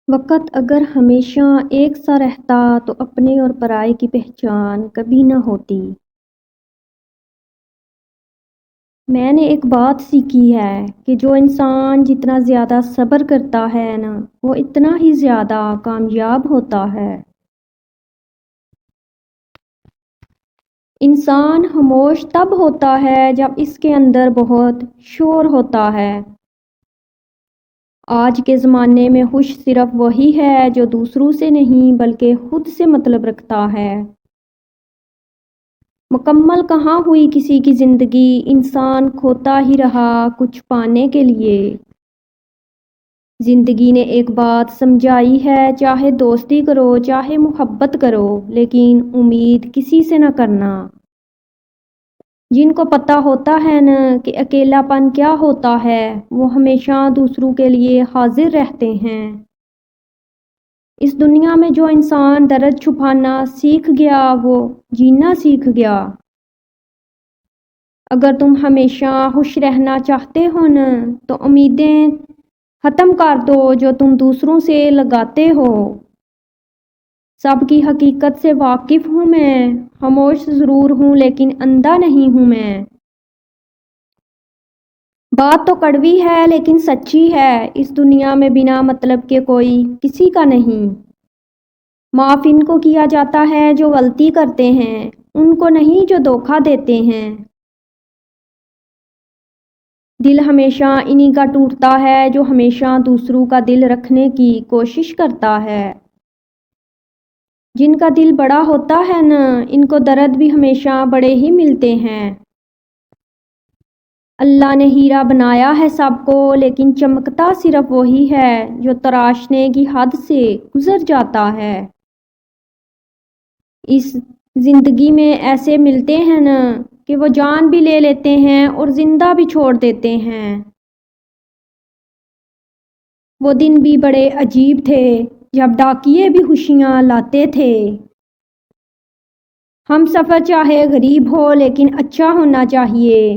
وقت اگر ہمیشہ ایک سا رہتا تو اپنے اور پرائے کی پہچان کبھی نہ ہوتی۔ میں نے ایک بات سیکھی ہے کہ جو انسان جتنا زیادہ صبر کرتا ہے نا وہ اتنا ہی زیادہ کامیاب ہوتا ہے۔ انسان خاموش تب ہوتا ہے جب اس کے اندر بہت شور ہوتا ہے۔ آج کے زمانے میں خوش صرف وہی ہے جو دوسروں سے نہیں بلکہ خود سے مطلب رکھتا ہے۔ مکمل کہاں ہوئی کسی کی زندگی، انسان کھوتا ہی رہا کچھ پانے کے لیے۔ زندگی نے ایک بات سمجھائی ہے، چاہے دوستی کرو چاہے محبت کرو لیکن امید کسی سے نہ کرنا۔ جن کو پتہ ہوتا ہے نا کہ اکیلا پن کیا ہوتا ہے وہ ہمیشہ دوسروں کے لیے حاضر رہتے ہیں۔ اس دنیا میں جو انسان درد چھپانا سیکھ گیا وہ جینا سیکھ گیا۔ اگر تم ہمیشہ خوش رہنا چاہتے ہو نا تو امیدیں ختم کر دو جو تم دوسروں سے لگاتے ہو۔ سب کی حقیقت سے واقف ہوں میں، خاموش ضرور ہوں لیکن اندھا نہیں ہوں میں۔ بات تو کڑوی ہے لیکن سچی ہے، اس دنیا میں بنا مطلب کے کوئی کسی کا نہیں۔ معاف ان کو کیا جاتا ہے جو غلطی کرتے ہیں، ان کو نہیں جو دھوکہ دیتے ہیں۔ دل ہمیشہ انہی کا ٹوٹتا ہے جو ہمیشہ دوسروں کا دل رکھنے کی کوشش کرتا ہے۔ جن کا دل بڑا ہوتا ہے نا ان کو درد بھی ہمیشہ بڑے ہی ملتے ہیں۔ اللہ نے ہیرا بنایا ہے سب کو لیکن چمکتا صرف وہی ہے جو تراشنے کی حد سے گزر جاتا ہے۔ اس زندگی میں ایسے ملتے ہیں نا کہ وہ جان بھی لے لیتے ہیں اور زندہ بھی چھوڑ دیتے ہیں۔ وہ دن بھی بڑے عجیب تھے جب ڈاکیے بھی خوشیاں لاتے تھے۔ ہم سفر چاہے غریب ہو لیکن اچھا ہونا چاہیے۔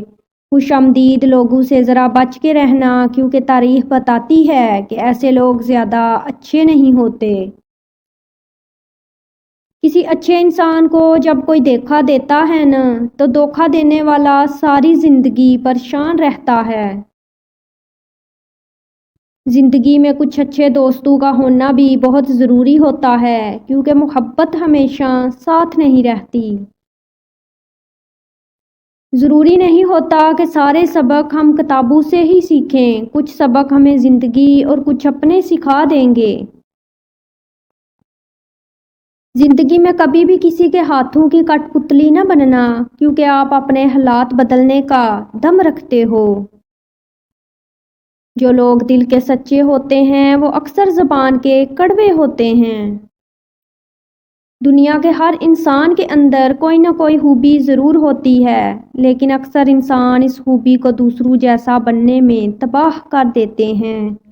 خوش آمدید لوگوں سے ذرا بچ کے رہنا کیونکہ تاریخ بتاتی ہے کہ ایسے لوگ زیادہ اچھے نہیں ہوتے۔ کسی اچھے انسان کو جب کوئی دھوکہ دیتا ہے نا تو دھوکہ دینے والا ساری زندگی پریشان رہتا ہے۔ زندگی میں کچھ اچھے دوستوں کا ہونا بھی بہت ضروری ہوتا ہے کیونکہ محبت ہمیشہ ساتھ نہیں رہتی۔ ضروری نہیں ہوتا کہ سارے سبق ہم کتابوں سے ہی سیکھیں، کچھ سبق ہمیں زندگی اور کچھ اپنے سکھا دیں گے۔ زندگی میں کبھی بھی کسی کے ہاتھوں کی کٹ پتلی نہ بننا کیونکہ آپ اپنے حالات بدلنے کا دم رکھتے ہو۔ جو لوگ دل کے سچے ہوتے ہیں وہ اکثر زبان کے کڑوے ہوتے ہیں۔ دنیا کے ہر انسان کے اندر کوئی نہ کوئی خوبی ضرور ہوتی ہے لیکن اکثر انسان اس خوبی کو دوسروں جیسا بننے میں تباہ کر دیتے ہیں۔